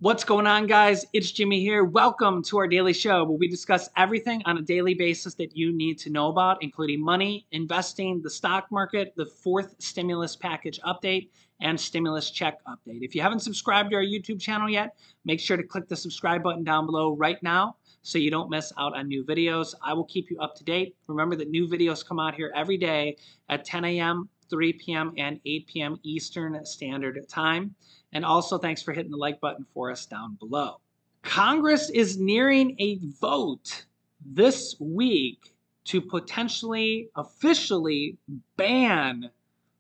What's going on, guys? It's Jimmy here. Welcome to our daily show where we discuss everything on a daily basis that you need to know about, including money, investing, the stock market, the fourth stimulus package update, and stimulus check update. If you haven't subscribed to our YouTube channel yet, make sure to click the subscribe button down below right now so you don't miss out on new videos. I will keep you up to date. Remember that new videos come out here every day at 10 a.m., 3 p.m., and 8 p.m. Eastern Standard Time. And also, thanks for hitting the like button for us down below. Congress is nearing a vote this week to potentially officially ban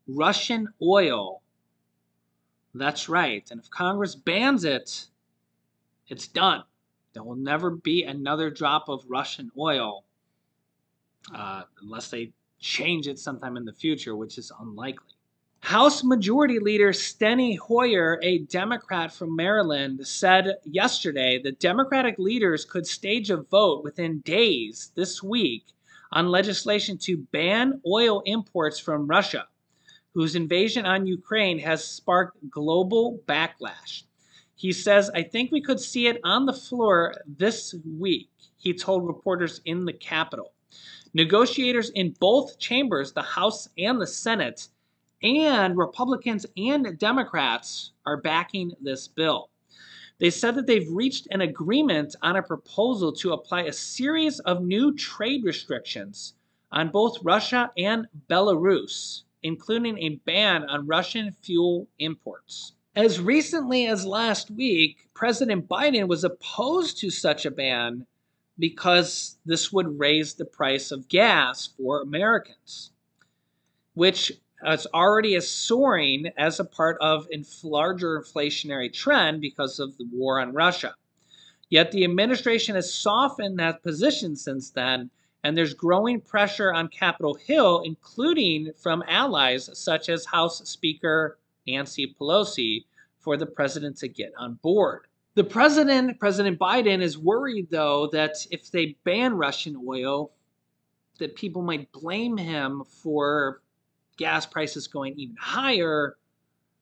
Russian oil. That's right. And if Congress bans it, it's done. There will never be another drop of Russian oil unless they change it sometime in the future, which is unlikely. House Majority Leader Steny Hoyer, a Democrat from Maryland, said yesterday that Democratic leaders could stage a vote within days this week on legislation to ban oil imports from Russia, whose invasion on Ukraine has sparked global backlash. He says, "I think we could see it on the floor this week," he told reporters in the Capitol. Negotiators in both chambers, the House and the Senate, and Republicans and Democrats are backing this bill. They said that they've reached an agreement on a proposal to apply a series of new trade restrictions on both Russia and Belarus, including a ban on Russian fuel imports. As recently as last week, President Biden was opposed to such a ban because this would raise the price of gas for Americans, which is already soaring as a part of a larger inflationary trend because of the war on Russia. Yet the administration has softened that position since then, and there's growing pressure on Capitol Hill, including from allies such as House Speaker Nancy Pelosi, for the president to get on board. The President Biden, is worried, though, that if they ban Russian oil, that people might blame him for gas prices going even higher,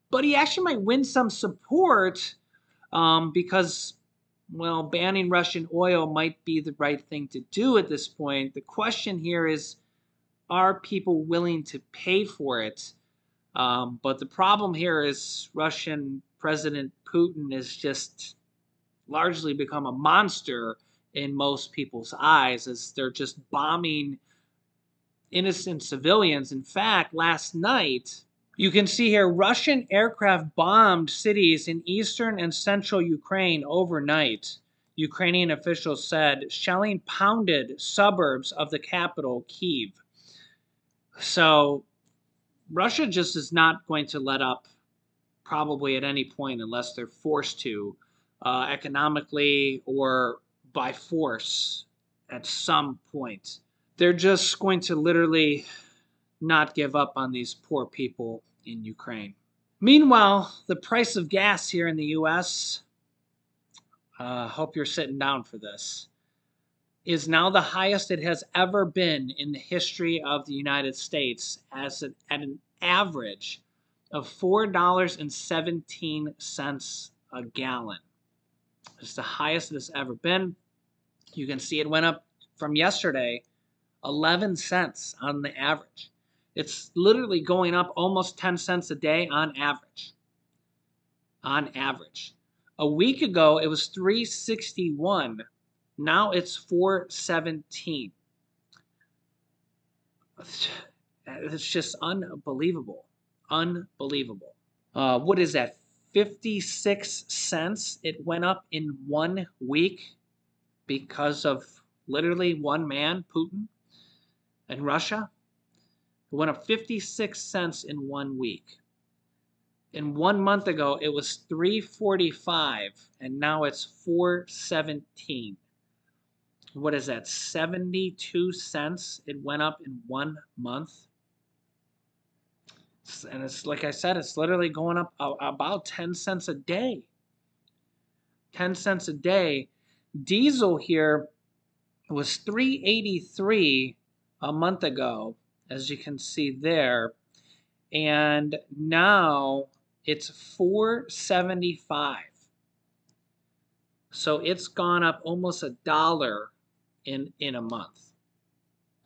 but he actually might win some support because, well, banning Russian oil might be the right thing to do at this point. The question here is, are people willing to pay for it? But the problem here is Russian President Putin has just largely become a monster in most people's eyes as they're just bombing innocent civilians. In fact, last night, you can see here, Russian aircraft bombed cities in eastern and central Ukraine overnight, Ukrainian officials said. Shelling pounded suburbs of the capital, Kyiv. So Russia just is not going to let up probably at any point unless they're forced to, economically or by force at some point. They're just going to literally not give up on these poor people in Ukraine. Meanwhile, the price of gas here in the U.S., hope you're sitting down for this, is now the highest it has ever been in the history of the United States at an average of $4.17 a gallon. It's the highest it has ever been. You can see it went up from yesterday 11 cents on the average. It's literally going up almost 10 cents a day on average. On average. A week ago, it was $3.61. Now it's $4.17. It's just unbelievable. Unbelievable. What is that? 56 cents it went up in 1 week because of literally one man, Putin, in Russia. It went up 56 cents in 1 week. In 1 month ago, it was $3.45, and now it's $4.17. What is that, 72 cents it went up in 1 month? And it's like I said, it's literally going up about 10 cents a day. 10 cents a day. Diesel here was $3.83 a month ago, as you can see there, and now it's $4.75. So it's gone up almost $1 in a month,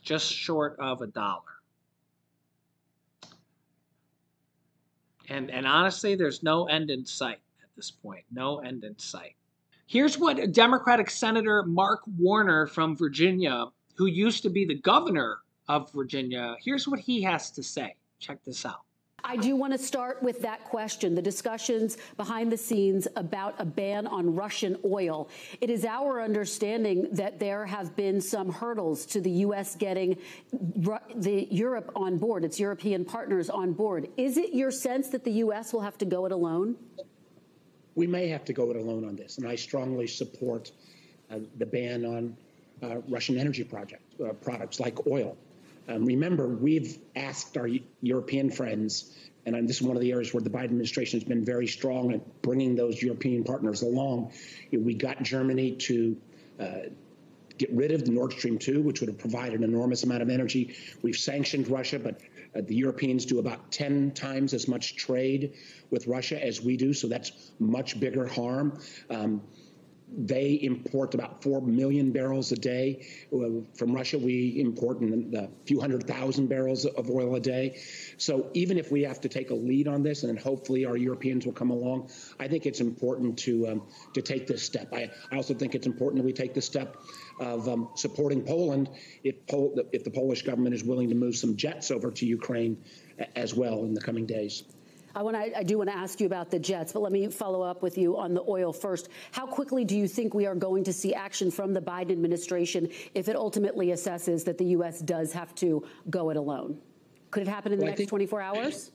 just short of $1. And honestly, there's no end in sight at this point. No end in sight. Here's what Democratic Senator Mark Warner from Virginia, who used to be the governor of Virginia, here's what he has to say. Check this out. I do want to start with that question, the discussions behind the scenes about a ban on Russian oil. It is our understanding that there have been some hurdles to the U.S. getting Europe on board, its European partners on board. Is it your sense that the U.S. will have to go it alone? We may have to go it alone on this, and I strongly support the ban on Russian energy products like oil. Remember, we've asked our European friends, and this is one of the areas where the Biden administration has been very strong at bringing those European partners along. We got Germany to get rid of the Nord Stream 2, which would have provided an enormous amount of energy. We've sanctioned Russia, but the Europeans do about 10 times as much trade with Russia as we do, so that's much bigger harm. They import about 4 million barrels a day. From Russia, we import a few 100,000 barrels of oil a day. So even if we have to take a lead on this, and then hopefully our Europeans will come along, I think it's important to take this step. I also think it's important that we take the step of supporting Poland if the Polish government is willing to move some jets over to Ukraine as well in the coming days. I do want to ask you about the jets, but let me follow up with you on the oil first. How quickly do you think we are going to see action from the Biden administration if it ultimately assesses that the U.S. does have to go it alone? Could it happen in the next 24 hours?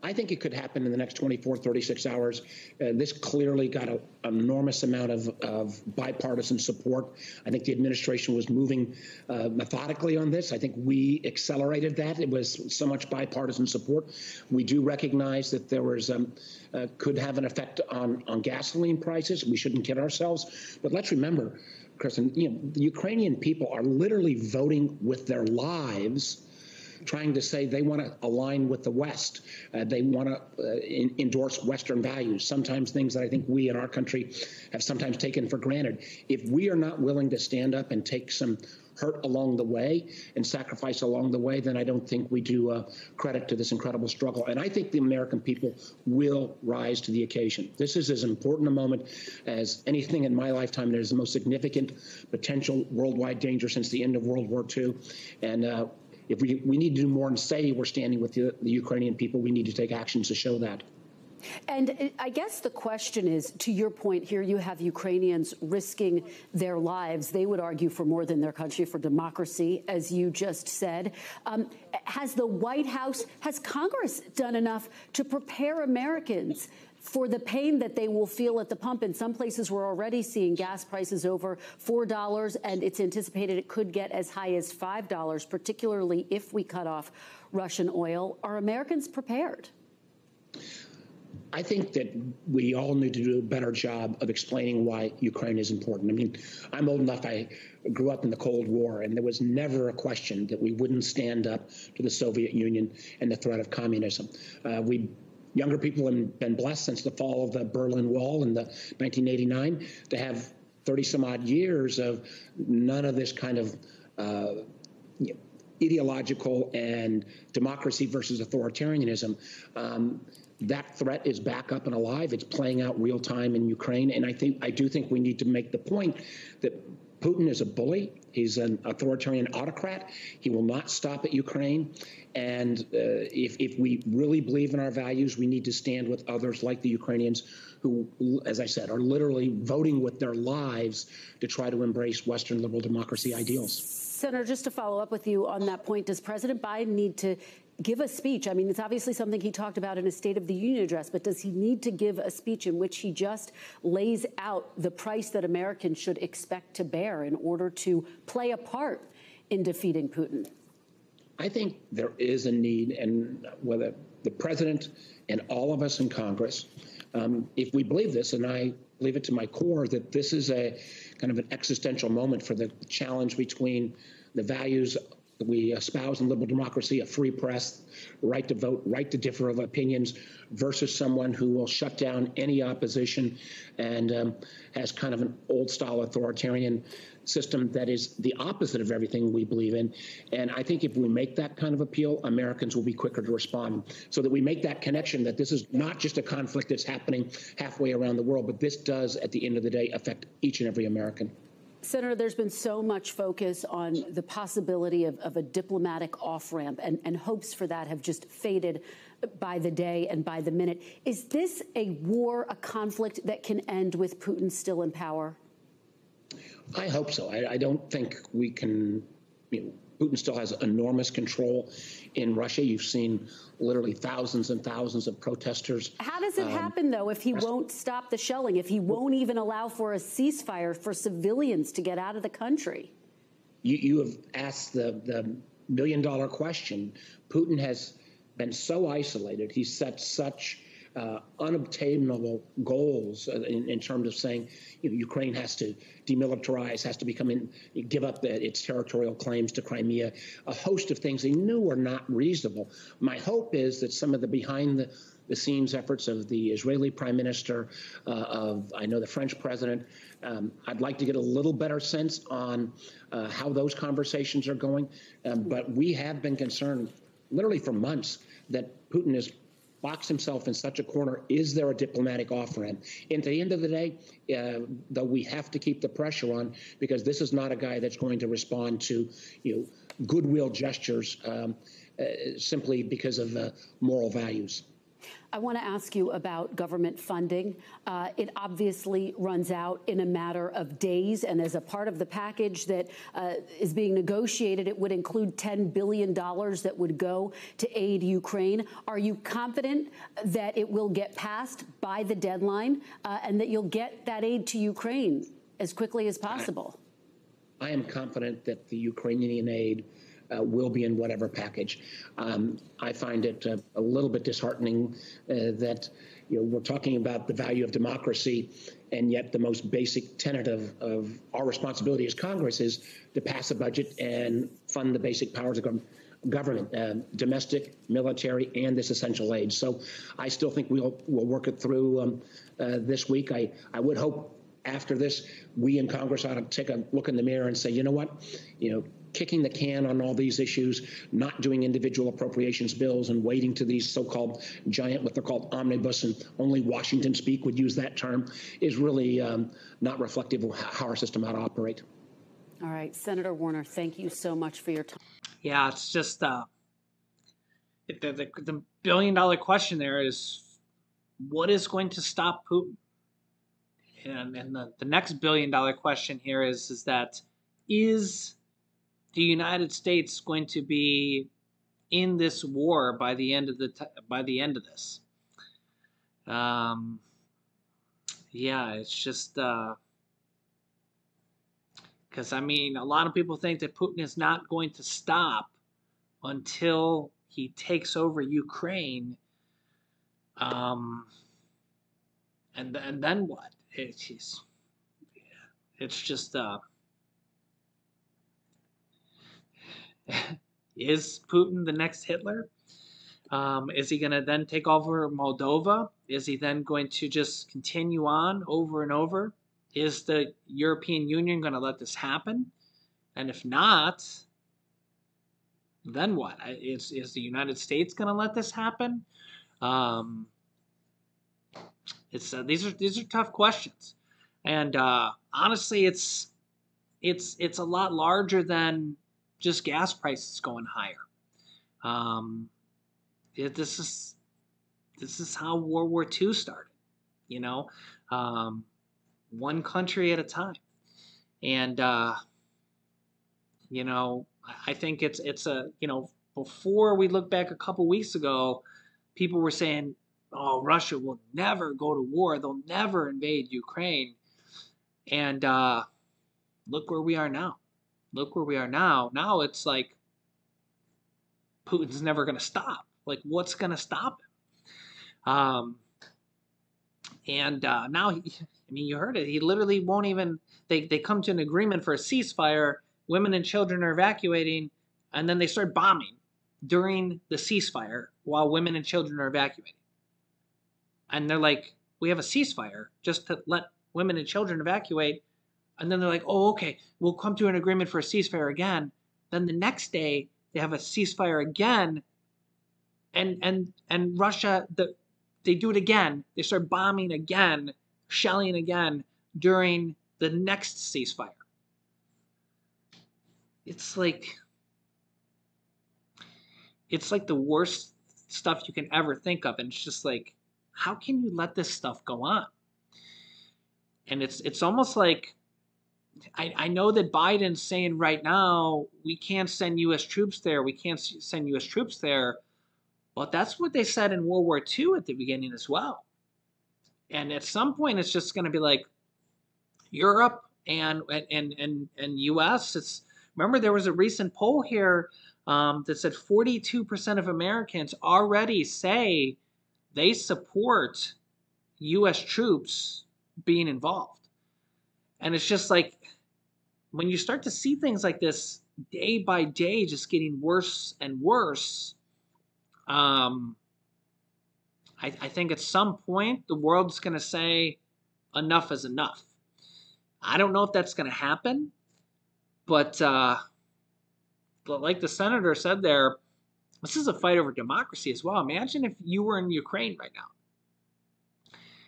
I think it could happen in the next 24, 36 hours. This clearly got an enormous amount of bipartisan support. I think the administration was moving methodically on this. I think we accelerated that. It was so much bipartisan support. We do recognize that there was could have an effect on gasoline prices. We shouldn't kid ourselves. But let's remember, Kristen, the Ukrainian people are literally voting with their lives, trying to say they want to align with the West. They want to endorse Western values, sometimes things that I think we in our country have sometimes taken for granted. If we are not willing to stand up and take some hurt along the way and sacrifice along the way, then I don't think we do credit to this incredible struggle. And I think the American people will rise to the occasion. This is as important a moment as anything in my lifetime. There's the most significant potential worldwide danger since the end of World War II. And if we need to do more than say we're standing with the Ukrainian people, we need to take actions to show that. And I guess the question is, to your point here, you have Ukrainians risking their lives. They would argue for more than their country, for democracy, as you just said. Has the White House, has Congress done enough to prepare Americans for the pain that they will feel at the pump? In some places, we're already seeing gas prices over $4, and it's anticipated it could get as high as $5, particularly if we cut off Russian oil. Are Americans prepared? I think that we all need to do a better job of explaining why Ukraine is important. I mean, I'm old enough, I grew up in the Cold War, and there was never a question that we wouldn't stand up to the Soviet Union and the threat of communism. Younger people have been blessed since the fall of the Berlin Wall in 1989 to have 30-some-odd years of none of this kind of ideological and democracy versus authoritarianism. That threat is back up and alive. It's playing out real time in Ukraine. And I do think we need to make the point that Putin is a bully. He's an authoritarian autocrat. He will not stop at Ukraine. And if we really believe in our values, we need to stand with others like the Ukrainians who, as I said, are literally voting with their lives to try to embrace Western liberal democracy ideals. Senator, just to follow up with you on that point, does President Biden need to give a speech? I mean, it's obviously something he talked about in his State of the Union address, but does he need to give a speech in which he just lays out the price that Americans should expect to bear in order to play a part in defeating Putin? I think there is a need, and whether the president and all of us in Congress, if we believe this, and I believe it to my core, that this is a kind of an existential moment for the challenge between the values we espouse in liberal democracy a free press, right to vote, right to differ of opinions, versus someone who will shut down any opposition and has kind of an old-style authoritarian system that is the opposite of everything we believe in. And I think if we make that kind of appeal, Americans will be quicker to respond, so that we make that connection that this is not just a conflict that's happening halfway around the world, but this does, at the end of the day, affect each and every American. Senator, there's been so much focus on the possibility of a diplomatic off-ramp, and hopes for that have just faded by the day and by the minute. Is this a war, a conflict that can end with Putin still in power? I hope so. I don't think we can, Putin still has enormous control in Russia. You've seen literally thousands and thousands of protesters. How does it happen, though, if he won't stop the shelling, if he won't even allow for a ceasefire for civilians to get out of the country? You have asked the million-dollar question. Putin has been so isolated. He's set such unobtainable goals in terms of saying, Ukraine has to demilitarize, has to give up its territorial claims to Crimea, a host of things he knew were not reasonable. My hope is that some of the behind-the-scenes efforts of the Israeli prime minister, I know the French president, I'd like to get a little better sense on how those conversations are going. But we have been concerned literally for months that Putin is box himself in such a corner. Is there a diplomatic off-ramp? And at the end of the day, though, we have to keep the pressure on, because this is not a guy that's going to respond to, goodwill gestures simply because of moral values. I want to ask you about government funding. It obviously runs out in a matter of days, and as a part of the package that is being negotiated, it would include $10 billion that would go to aid Ukraine. Are you confident that it will get passed by the deadline and that you'll get that aid to Ukraine as quickly as possible? I am confident that the Ukrainian aid will be in whatever package. I find it a little bit disheartening that we're talking about the value of democracy, and yet the most basic tenet of our responsibility as Congress is to pass a budget and fund the basic powers of government, domestic, military, and this essential aid. So I still think we'll work it through this week. I would hope after this, we in Congress ought to take a look in the mirror and say, you know what, kicking the can on all these issues, not doing individual appropriations bills and waiting to these so-called giant, what they're called omnibus, and only Washington speak would use that term, is really not reflective of how our system ought to operate. All right, Senator Warner, thank you so much for your time. Yeah, it's just the billion-dollar question there is, what is going to stop Putin? And the next billion-dollar question here is that is the United States going to be in this war by the end of this? Yeah, it's just because a lot of people think that Putin is not going to stop until he takes over Ukraine. And then what? It's just is Putin the next Hitler? Is he going to then take over Moldova? Is he then going to just continue on over and over? Is the European Union going to let this happen? And if not, then what? Is the United States going to let this happen? These are tough questions, and honestly, it's a lot larger than just gas prices going higher. This is how World War II started, one country at a time, and I think it's before we look back a couple weeks ago, people were saying, oh, Russia will never go to war. They'll never invade Ukraine. And look where we are now. Look where we are now. Now it's like Putin's never going to stop. Like, what's going to stop him? Now, you heard it. He literally won't even, they come to an agreement for a ceasefire. Women and children are evacuating. and then they start bombing during the ceasefire while women and children are evacuating. And they're like, we have a ceasefire just to let women and children evacuate. And then they're like, oh, okay, we'll come to an agreement for a ceasefire again. Then the next day they have a ceasefire again, and Russia, they do it again. They start bombing again, shelling again during the next ceasefire. It's like the worst stuff you can ever think of, and it's just like, how can you let this stuff go on? And it's almost like, I know that Biden's saying right now, we can't send U.S. troops there. We can't send U.S. troops there. But that's what they said in World War II at the beginning as well. And at some point, it's just going to be like Europe and U.S. Remember, there was a recent poll here that said 42% of Americans already say they support U.S. troops being involved. And it's just like, when you start to see things like this day by day just getting worse and worse, I think at some point the world's going to say enough is enough. I don't know if that's going to happen, but like the senator said there, this is a fight over democracy as well. Imagine if you were in Ukraine right now.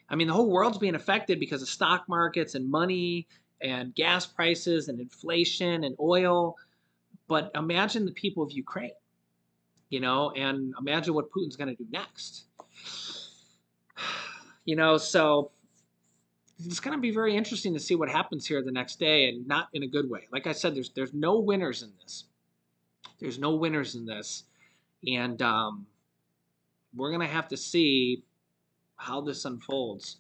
I mean, the whole world's being affected because of stock markets and money and gas prices and inflation and oil. But imagine the people of Ukraine, and imagine what Putin's going to do next. So it's going to be very interesting to see what happens here the next day, and not in a good way. Like I said, there's no winners in this. There's no winners in this. And we're going to have to see how this unfolds.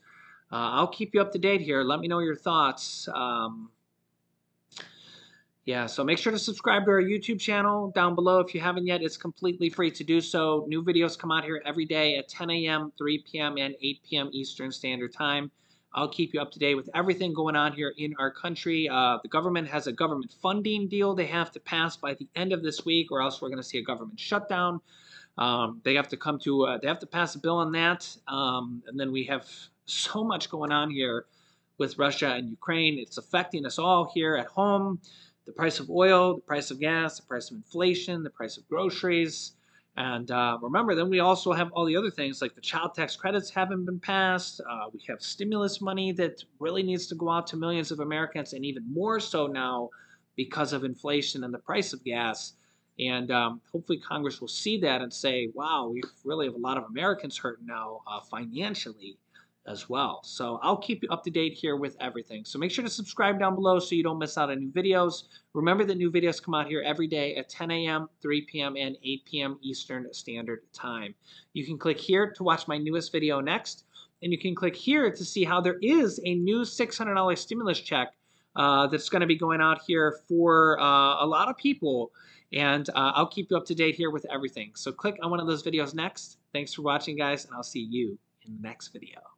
I'll keep you up to date here. Let me know your thoughts. Yeah, so make sure to subscribe to our YouTube channel down below if you haven't yet. It's completely free to do so. New videos come out here every day at 10 a.m., 3 p.m., and 8 p.m. Eastern Standard Time. I'll keep you up to date with everything going on here in our country. The government has a government funding deal they have to pass by the end of this week, or else we're going to see a government shutdown. They have to pass a bill on that. And then we have so much going on here with Russia and Ukraine. It's affecting us all here at home. The price of oil, the price of gas, the price of inflation, the price of groceries. And remember, then we also have all the other things like the child tax credits haven't been passed. We have stimulus money that really needs to go out to millions of Americans, and even more so now because of inflation and the price of gas. And hopefully Congress will see that and say, wow, we really have a lot of Americans hurting now financially as well. So I'll keep you up to date here with everything. So make sure to subscribe down below so you don't miss out on new videos. Remember that new videos come out here every day at 10 a.m., 3 p.m., and 8 p.m. Eastern Standard Time. You can click here to watch my newest video next, and you can click here to see how there is a new $600 stimulus check that's going to be going out here for a lot of people. And I'll keep you up to date here with everything. So click on one of those videos next. Thanks for watching, guys, and I'll see you in the next video.